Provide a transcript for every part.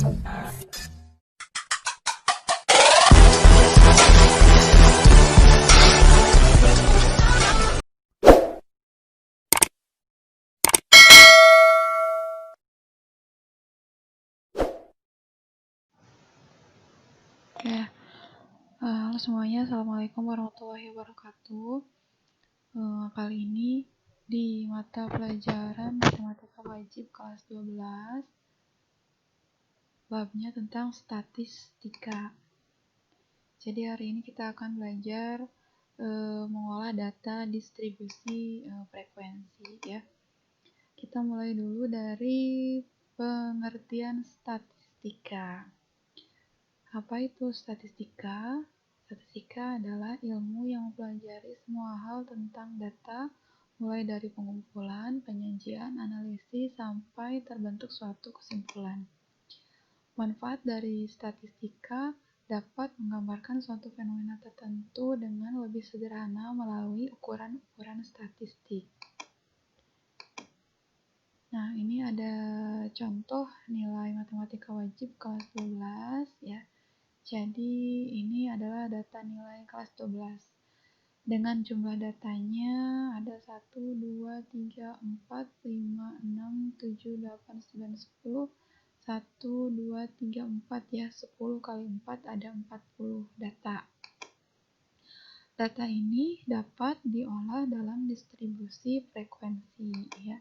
Halo semuanya, Assalamualaikum warahmatullahi wabarakatuh. Kali ini di mata pelajaran Matematika Wajib kelas 12, babnya tentang statistika. Jadi hari ini kita akan belajar mengolah data distribusi frekuensi ya. Kita mulai dulu dari pengertian statistika. Apa itu statistika? Statistika adalah ilmu yang mempelajari semua hal tentang data, mulai dari pengumpulan, penyajian, analisis, sampai terbentuk suatu kesimpulan. Manfaat dari statistika dapat menggambarkan suatu fenomena tertentu dengan lebih sederhana melalui ukuran-ukuran statistik. Nah, ini ada contoh nilai matematika wajib kelas 12 ya. Jadi ini adalah data nilai kelas 12. Dengan jumlah datanya ada 1, 2, 3, 4, 5, 6, 7, 8, 9, 10. 1, 2, 3, 4 ya. 10 kali 4 ada 40 data. Data ini dapat diolah dalam distribusi frekuensi ya.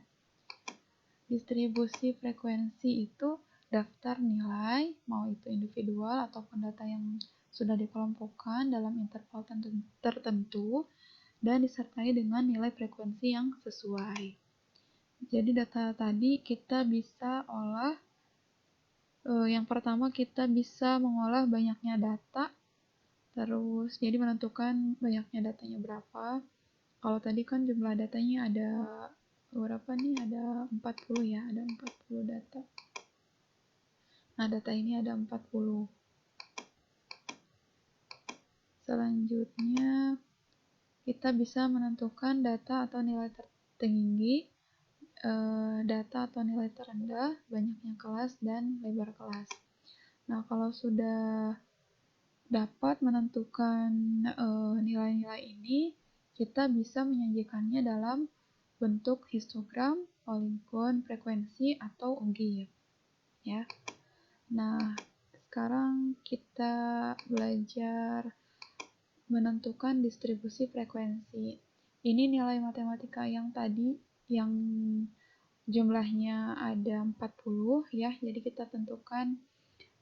Distribusi frekuensi itu daftar nilai, mau itu individual ataupun data yang sudah dikelompokkan dalam interval tertentu dan disertai dengan nilai frekuensi yang sesuai. Jadi data tadi kita bisa olah, yang pertama kita bisa mengolah banyaknya data, terus jadi menentukan banyaknya datanya berapa. Kalau tadi kan jumlah datanya ada berapa nih? Ada 40 ya, ada 40 data. Nah, data ini ada 40. Selanjutnya, kita bisa menentukan data atau nilai tertinggi, data atau nilai terendah, banyaknya kelas, dan lebar kelas. Nah, kalau sudah dapat menentukan nilai-nilai ini, kita bisa menyajikannya dalam bentuk histogram, poligon, frekuensi, atau ugif. Ya. Nah, sekarang kita belajar menentukan distribusi frekuensi. Ini nilai matematika yang tadi, yang jumlahnya ada 40 ya, jadi kita tentukan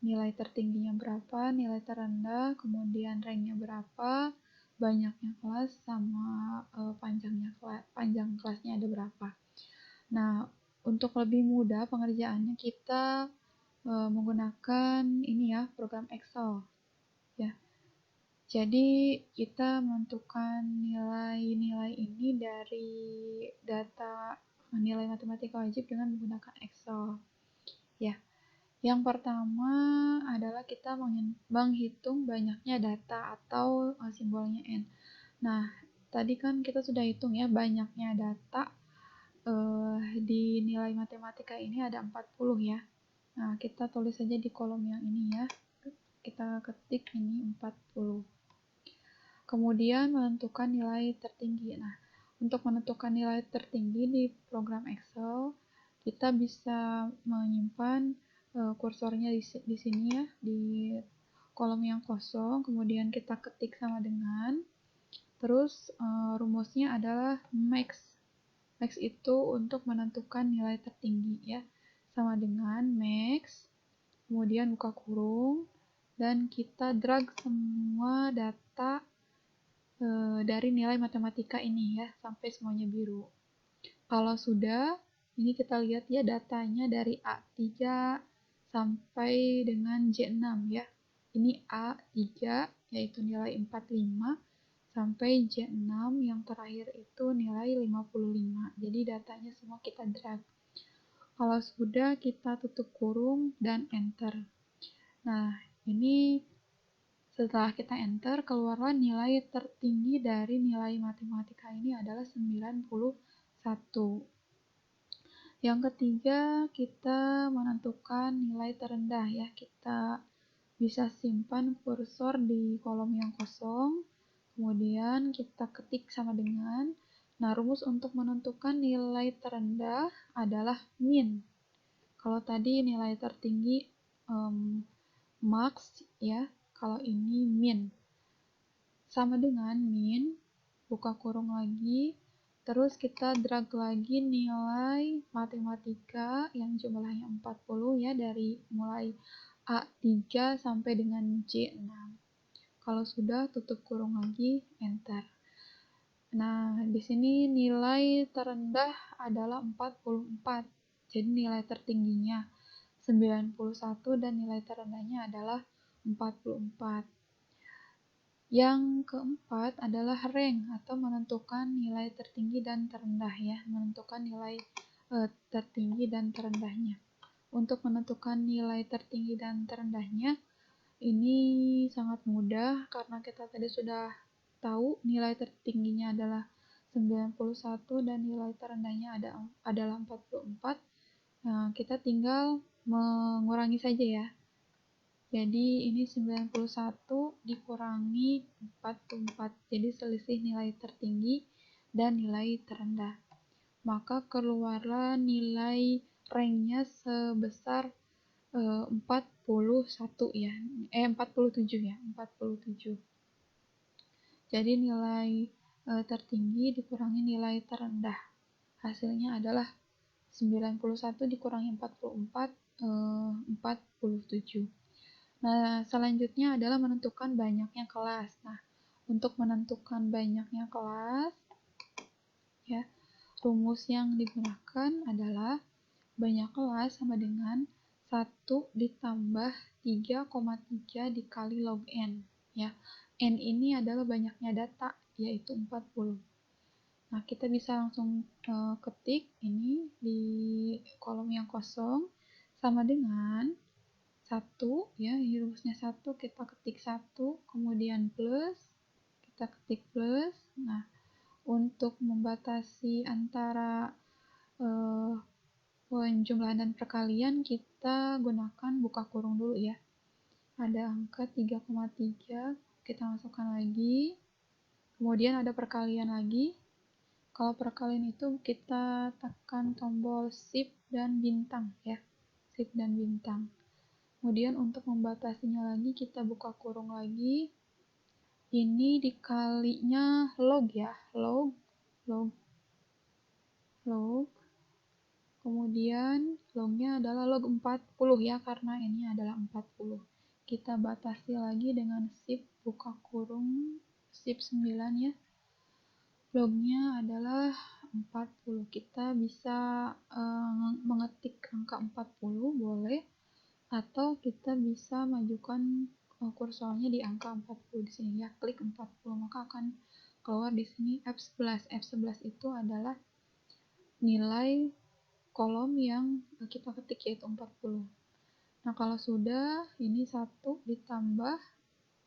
nilai tertingginya berapa, nilai terendah, kemudian ranknya berapa, banyaknya kelas, sama panjang kelasnya ada berapa. Nah, untuk lebih mudah pengerjaannya kita menggunakan ini ya, program Excel ya. Jadi kita menentukan nilai-nilai ini dari data nilai matematika wajib dengan menggunakan Excel ya. Yang pertama adalah kita menghitung banyaknya data atau simbolnya N. Nah, tadi kan kita sudah hitung ya, banyaknya data di nilai matematika ini ada 40 ya. Nah, kita tulis saja di kolom yang ini ya. Kita ketik ini 40. Kemudian menentukan nilai tertinggi. Nah, untuk menentukan nilai tertinggi di program Excel, kita bisa menyimpan kursornya di sini ya, di kolom yang kosong, kemudian kita ketik sama dengan, terus rumusnya adalah max. Max itu untuk menentukan nilai tertinggi ya, sama dengan max, kemudian buka kurung, dan kita drag semua data dari nilai matematika ini ya, sampai semuanya biru. Kalau sudah, ini kita lihat ya datanya dari A3 sampai dengan J6 ya. Ini A3 yaitu nilai 45 sampai J6 yang terakhir itu nilai 55. Jadi datanya semua kita drag. Kalau sudah, kita tutup kurung dan enter. Nah, ini setelah kita enter, keluarlah nilai tertinggi dari nilai matematika ini adalah 91. Yang ketiga, kita menentukan nilai terendah ya. Kita bisa simpan kursor di kolom yang kosong, kemudian kita ketik sama dengan. Nah, rumus untuk menentukan nilai terendah adalah min. Kalau tadi nilai tertinggi max ya, kalau ini min. Sama dengan min, buka kurung lagi, terus kita drag lagi nilai matematika yang jumlahnya 40 ya, dari mulai A3 sampai dengan C6. Kalau sudah, tutup kurung lagi, enter. Nah, di sini nilai terendah adalah 44. Jadi nilai tertingginya 91 dan nilai terendahnya adalah 44. Yang keempat adalah rank atau menentukan nilai tertinggi dan terendah ya, menentukan nilai tertinggi dan terendahnya. Untuk menentukan nilai tertinggi dan terendahnya ini sangat mudah karena kita tadi sudah tahu nilai tertingginya adalah 91 dan nilai terendahnya adalah 44. Nah, kita tinggal mengurangi saja ya. Jadi ini 91 dikurangi 44. Jadi selisih nilai tertinggi dan nilai terendah. Maka keluarlah nilai ranknya sebesar 41 ya. 47 ya, 47. Jadi nilai tertinggi dikurangi nilai terendah. Hasilnya adalah 91 dikurangi 44, 47. Nah, selanjutnya adalah menentukan banyaknya kelas. Nah, untuk menentukan banyaknya kelas, ya, rumus yang digunakan adalah banyak kelas sama dengan 1 ditambah 3,3 dikali log n. Ya, n ini adalah banyaknya data, yaitu 40. Nah, kita bisa langsung ketik ini di kolom yang kosong sama dengan 1 ya, rumusnya 1, kita ketik 1, kemudian plus, kita ketik plus. Nah, untuk membatasi antara penjumlahan dan perkalian kita gunakan buka kurung dulu ya. Ada angka 3,3, kita masukkan lagi, kemudian ada perkalian lagi. Kalau perkalian itu kita tekan tombol shift dan bintang ya, shift dan bintang. Kemudian untuk membatasinya lagi kita buka kurung lagi. Ini dikalinya log ya, log. Kemudian lognya adalah log 40 ya, karena ini adalah 40. Kita batasi lagi dengan shift buka kurung, shift 9 ya. Lognya adalah 40. Kita bisa mengetik angka 40 boleh, atau kita bisa majukan kursornya di angka 40 di sini ya, klik 40 maka akan keluar di sini F11. F11 itu adalah nilai kolom yang kita ketik, yaitu 40. Nah, kalau sudah, ini 1 ditambah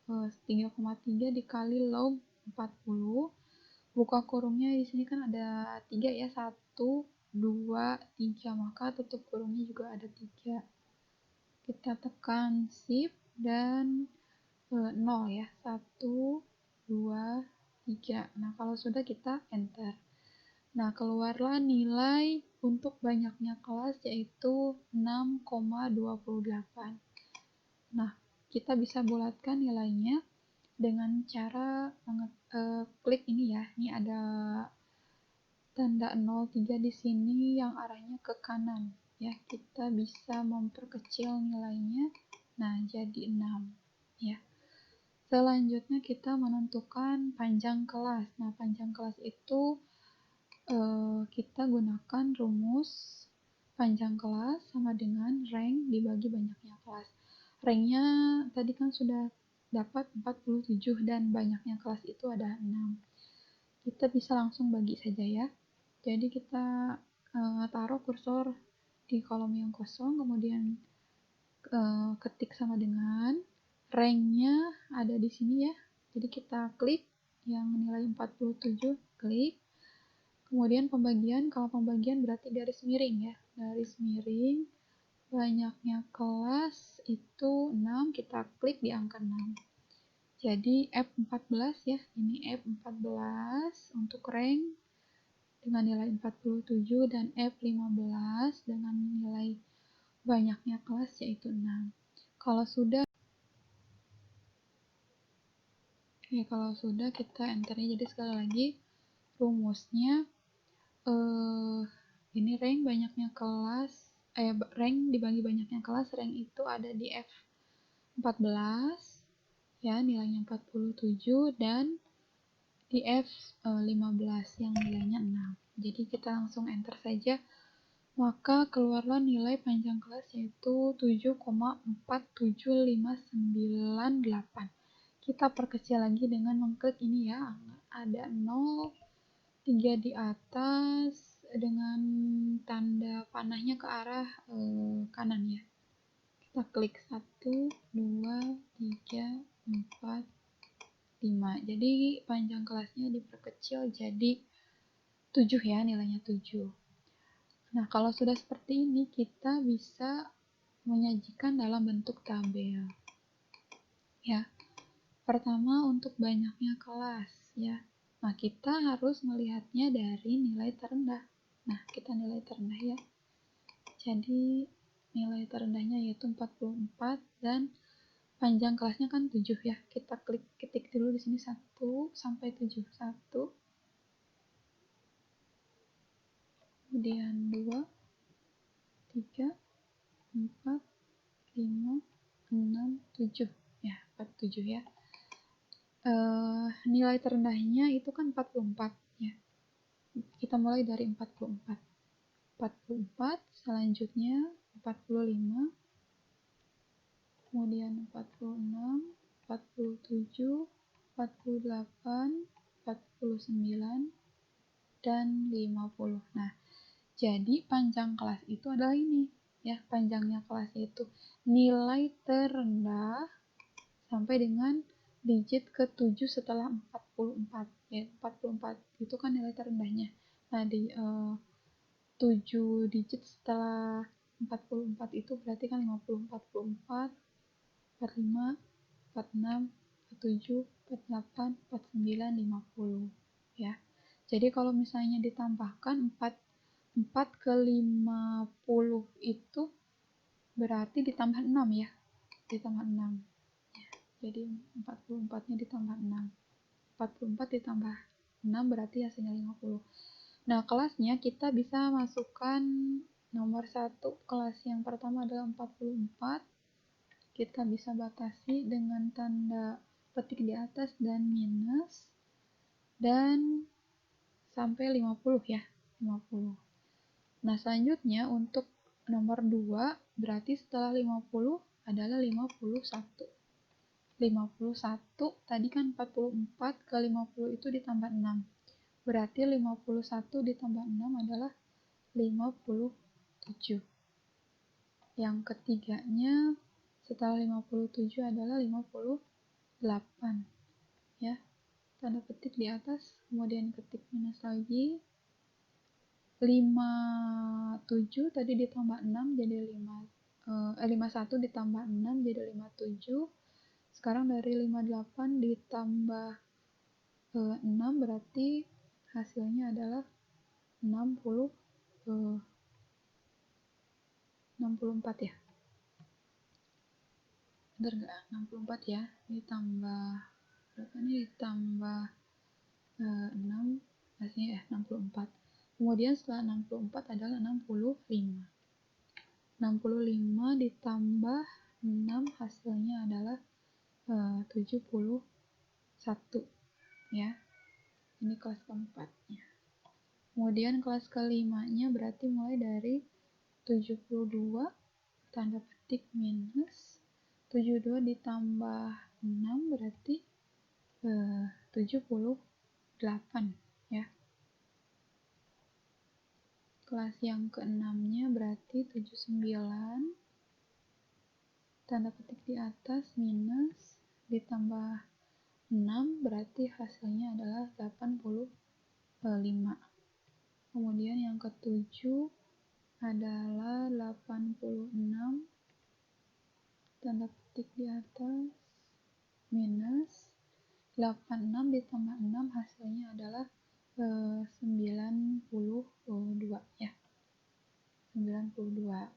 3,3 dikali log 40. Buka kurungnya di sini kan ada 3 ya, 1, 2, 3, maka tutup kurungnya juga ada 3. Kita tekan shift dan 0 ya, 1, 2, 3. Nah, kalau sudah kita enter. Nah, keluarlah nilai untuk banyaknya kelas, yaitu 6,28. Nah, kita bisa bulatkan nilainya dengan cara klik ini ya. Ini ada tanda 03 di sini yang arahnya ke kanan ya. Kita bisa memperkecil nilainya. Nah, jadi 6 ya. Selanjutnya kita menentukan panjang kelas. Nah, panjang kelas itu kita gunakan rumus panjang kelas sama dengan rank dibagi banyaknya kelas. Ranknya tadi kan sudah dapat 47 dan banyaknya kelas itu ada 6. Kita bisa langsung bagi saja ya. Jadi kita taruh kursor di kolom yang kosong, kemudian ketik sama dengan ranknya ada di sini ya. Jadi kita klik yang nilai 47, klik. Kemudian pembagian, kalau pembagian berarti garis miring ya. Garis miring, banyaknya kelas itu 6, kita klik di angka 6. Jadi F14 ya, ini F14 untuk rank dengan nilai 47 dan F15 dengan nilai banyaknya kelas yaitu 6. Kalau sudah kita enternya. Jadi sekali lagi rumusnya ini rank banyaknya kelas rank dibagi banyaknya kelas, rank itu ada di F14 ya, nilainya 47 dan di F15 yang nilainya 6. Jadi kita langsung enter saja, maka keluarlah nilai panjang kelas yaitu 7,47598. Kita perkecil lagi dengan mengklik ini ya, ada 0, 3 di atas dengan tanda panahnya ke arah kanan ya. Kita klik 1, 2, 3, 4, 5. Jadi panjang kelasnya diperkecil jadi 7 ya, nilainya 7. Nah, kalau sudah seperti ini kita bisa menyajikan dalam bentuk tabel. Ya. Pertama untuk banyaknya kelas ya. Nah, kita harus melihatnya dari nilai terendah. Nah, kita nilai terendah ya. Jadi nilai terendahnya yaitu 44 dan panjang kelasnya kan 7 ya. Kita ketik dulu di sini 1 sampai 7. 1, kemudian 2, 3, 4, 5, 6, 7. Ya, 47 ya. Nilai terendahnya itu kan 44 ya. Kita mulai dari 44. 44, selanjutnya 45, kemudian 46, 47, 48, 49, dan 50. Nah, jadi panjang kelas itu adalah ini ya, panjangnya kelas itu nilai terendah sampai dengan digit ke-7 setelah 44 ya. 44 itu kan nilai terendahnya. Nah, di 7 digit setelah 44 itu berarti kan 50, 44, 45, 46, 47, 48, 49, 50 ya. Jadi kalau misalnya ditambahkan 4 ke 50 itu berarti ditambah 6 ya. Ditambah 6. Jadi 44-nya ditambah 6. 44 ditambah 6 berarti hasilnya 50. Nah, kelasnya kita bisa masukkan nomor 1. Kelas yang pertama adalah 44. Kita bisa batasi dengan tanda petik di atas dan minus. Dan sampai 50 ya. 50. Nah, selanjutnya untuk nomor 2 berarti setelah 50 adalah 51. 51 tadi kan 44 ke 50 itu ditambah 6. Berarti 51 ditambah 6 adalah 57. Yang ketiganya setelah 57 adalah 58 ya. Tanda petik di atas, kemudian ketik minus lagi. 57 tadi ditambah 6 jadi 51 ditambah 6 jadi 57. Sekarang dari 58 ditambah 6 berarti hasilnya adalah 64 ya. Bener nggak? 64 ya. Ditambah berapa nih? Ditambah 6 hasilnya 64. Kemudian setelah 64 adalah 65. 65 ditambah 6 hasilnya adalah 71 ya. Ini kelas keempatnya. Kemudian kelas kelimanya berarti mulai dari 72 tanda petik minus 72 ditambah 6 berarti 78 ya. Kelas yang keenamnya berarti 79 tanda petik di atas minus ditambah 6 berarti hasilnya adalah 85 Kemudian yang ketujuh adalah 86, tanda petik di atas, minus 86 ditambah 6 hasilnya adalah 92 ya, 92.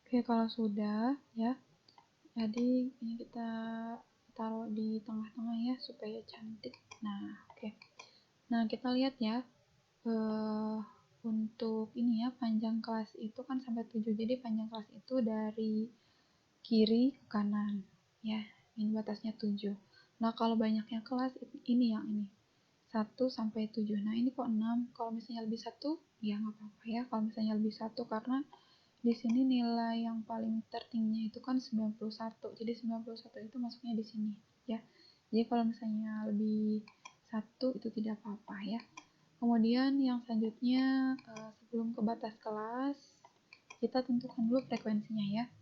Oke, kalau sudah ya, jadi ini kita taruh di tengah-tengah ya supaya cantik. Nah, oke. Nah, kita lihat ya, untuk ini ya, panjang kelas itu kan sampai 7, jadi panjang kelas itu dari kiri ke kanan ya, ini batasnya 7. Nah, kalau banyaknya kelas ini yang ini 1 sampai 7. Nah, ini kok 6, kalau misalnya lebih 1 ya nggak apa-apa ya, kalau misalnya lebih 1 karena di sini nilai yang paling tertingginya itu kan 91, jadi 91 itu masuknya di sini ya. Jadi kalau misalnya lebih 1 itu tidak apa-apa ya. Kemudian yang selanjutnya, sebelum ke batas kelas kita tentukan dulu frekuensinya ya.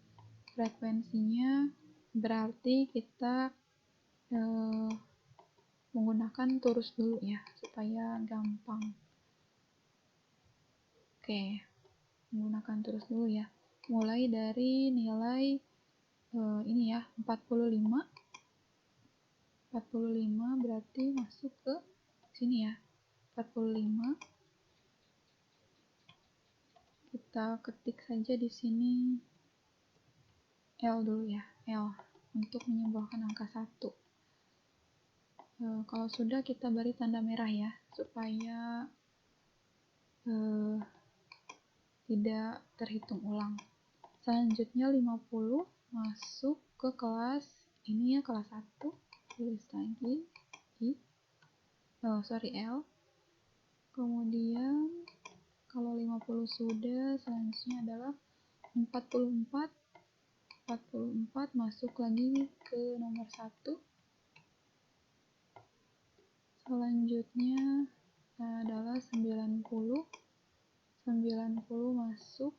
Frekuensinya berarti kita menggunakan turus dulu ya supaya gampang. Oke, menggunakan turus dulu ya, mulai dari nilai ini ya, 45 berarti masuk ke sini ya, 45 kita ketik saja di sini L dulu ya, L untuk menyimbolkan angka 1. Kalau sudah kita beri tanda merah ya supaya tidak terhitung ulang. Selanjutnya 50 masuk ke kelas ini ya, kelas 1, tulis lagi L. Kemudian kalau 50 sudah, selanjutnya adalah 44 masuk lagi ke nomor 1. Selanjutnya adalah 90 masuk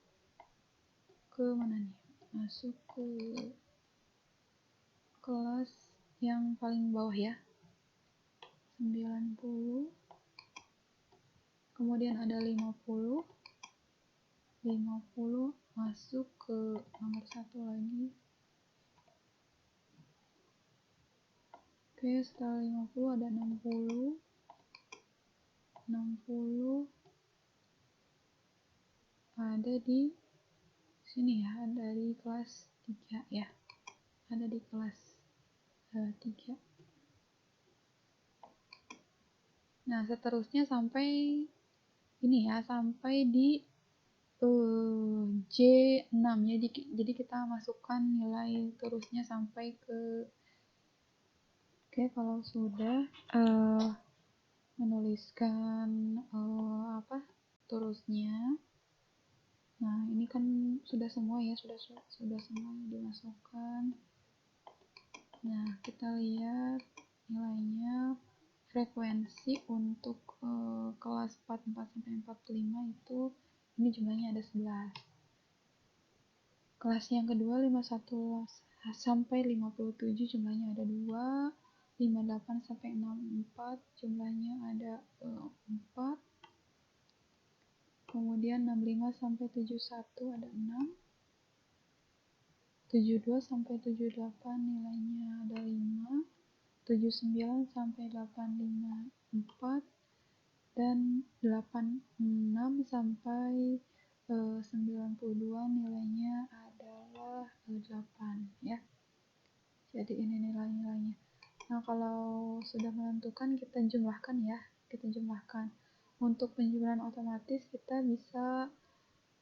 ke mana nih? Masuk ke kelas yang paling bawah ya, 90. Kemudian ada 50 masuk ke nomor 1 lagi. Oke, setelah 50 ada 60 ada di sini ya, ada di kelas 3 ya, ada di kelas 3. Nah, seterusnya sampai ini ya, sampai di J6 ya, jadi kita masukkan nilai terusnya sampai ke oke, kalau sudah menuliskan terusnya. Nah, ini kan sudah semua ya, sudah semua dimasukkan. Nah, kita lihat nilainya. Frekuensi untuk kelas 44 sampai 45 itu ini jumlahnya ada 11. Kelas yang kedua 51 sampai 57 jumlahnya ada 2. 58 sampai 64 jumlahnya ada 4. Kemudian 65 sampai 71 ada 6. 72 sampai 78 nilainya ada 5. 79 sampai 85 4, dan 86 sampai 92 nilainya adalah 8 ya. Jadi ini nilai-nilainya. Nah, kalau sudah menentukan kita jumlahkan ya, untuk penjumlahan otomatis kita bisa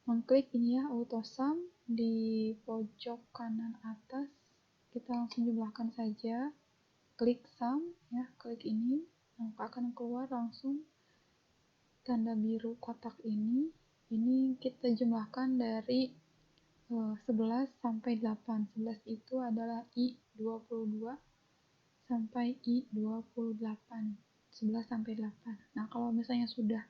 mengklik ini ya, auto sum di pojok kanan atas, kita langsung jumlahkan saja, klik sum ya, klik ini, maka akan keluar langsung tanda biru kotak ini kita jumlahkan dari 11 sampai 8. 11 itu adalah I22 sampai I28, 11 sampai 8. Nah, kalau misalnya sudah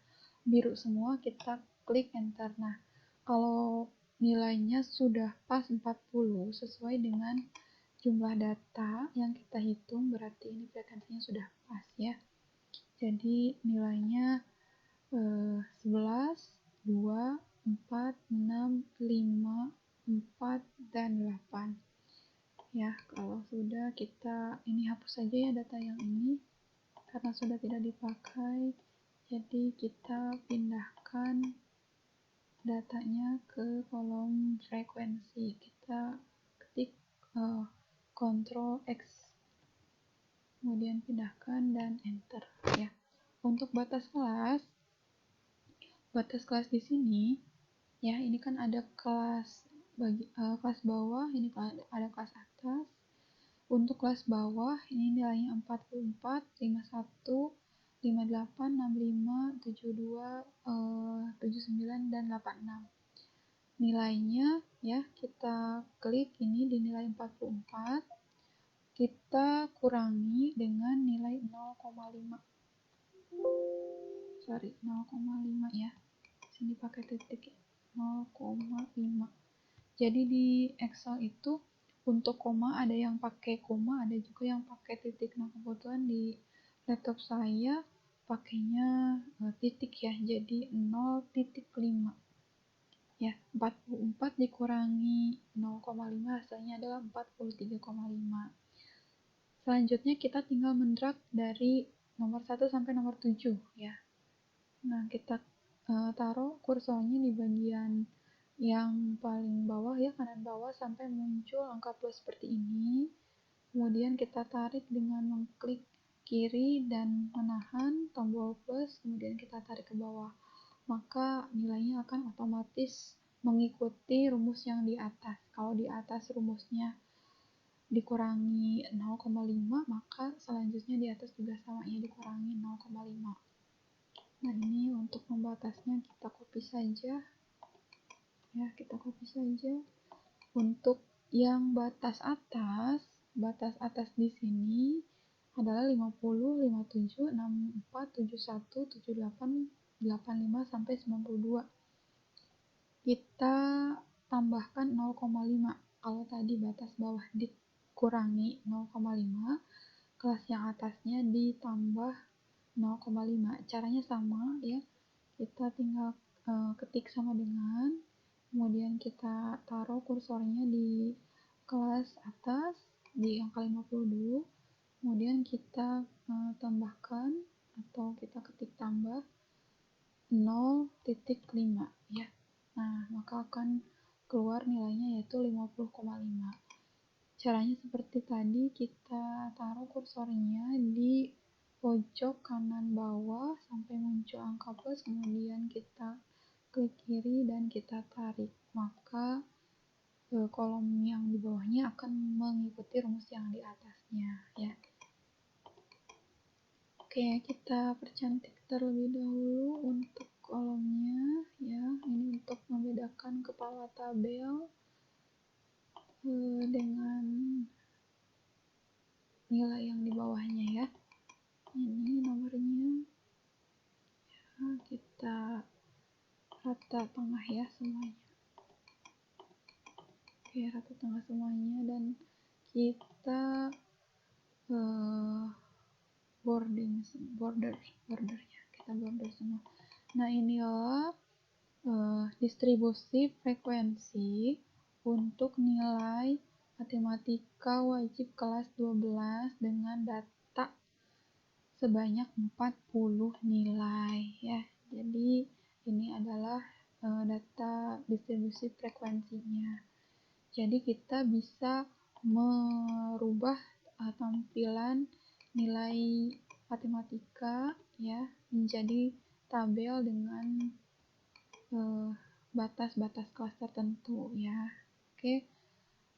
biru semua, kita klik enter. Nah, kalau nilainya sudah pas 40 sesuai dengan jumlah data yang kita hitung, berarti ini frekuensinya sudah pas ya. Jadi nilainya 11, 2, 4, 6, 5, 4, dan 8. Ya, kalau sudah kita ini hapus saja ya data yang ini karena sudah tidak dipakai. Jadi kita pindahkan datanya ke kolom frekuensi. Kita ketik Ctrl X, kemudian pindahkan dan enter ya. Untuk batas kelas di sini ya, ini kan ada kelas kelas bawah, ini ada kelas atas. Untuk kelas bawah ini nilainya 44, 51, 58, 65, 72, 79, dan 86. Nilainya ya, kita klik ini di nilai 44, kita kurangi dengan nilai 0,5 ya, sini pakai titik ya, 0,5. Jadi di Excel itu untuk koma ada yang pakai koma, ada juga yang pakai titik. Nah, kebetulan di laptop saya pakainya titik ya, jadi 0,5 ya. 44 dikurangi 0,5 hasilnya adalah 43,5. Selanjutnya kita tinggal mendrag dari nomor 1 sampai nomor 7 ya. Nah, kita taruh kursornya di bagian yang paling bawah ya, kanan bawah, sampai muncul angka plus seperti ini. Kemudian kita tarik dengan mengklik kiri dan menahan tombol plus, kemudian kita tarik ke bawah. Maka nilainya akan otomatis mengikuti rumus yang di atas. Kalau di atas rumusnya dikurangi 0,5, maka selanjutnya di atas juga sama ya, dikurangi 0,5. Nah, ini untuk membatasnya kita copy saja ya, untuk yang batas atas di sini adalah 50, 57, 64, 71, 78, 85 sampai 92. Kita tambahkan 0,5. Kalau tadi batas bawah dikurangi 0,5, kelas yang atasnya ditambah 0,5. Caranya sama ya, kita tinggal ketik sama dengan, kemudian kita taruh kursornya di kelas atas di angka 50 dulu, kemudian kita tambahkan atau kita ketik tambah 0,5 ya. Nah, maka akan keluar nilainya yaitu 50,5. Caranya seperti tadi, kita taruh kursornya di pojok kanan bawah sampai muncul angka plus, kemudian kita klik kiri dan kita tarik, maka kolom yang di bawahnya akan mengikuti rumus yang di atasnya ya. Oke, kita percantik terlebih dahulu untuk kolomnya ya. Ini untuk membedakan kepala tabel dengan nilai yang di bawahnya ya. Ini nomornya ya, kita rata tengah ya semuanya. Oke, rata tengah semuanya, dan kita bordernya kita border semua. Nah, inilah distribusi frekuensi untuk nilai matematika wajib kelas 12 dengan data sebanyak 40 nilai ya. Jadi ini adalah data distribusi frekuensinya. Jadi kita bisa merubah tampilan nilai matematika ya menjadi tabel dengan batas-batas kelas tertentu ya. Oke,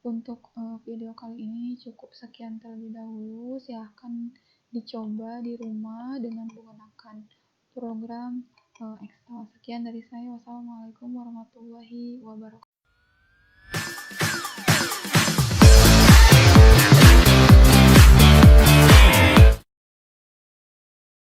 untuk video kali ini cukup sekian terlebih dahulu. Silahkan dicoba di rumah dengan menggunakan program Excel. Sekian dari saya. Wassalamualaikum warahmatullahi wabarakatuh.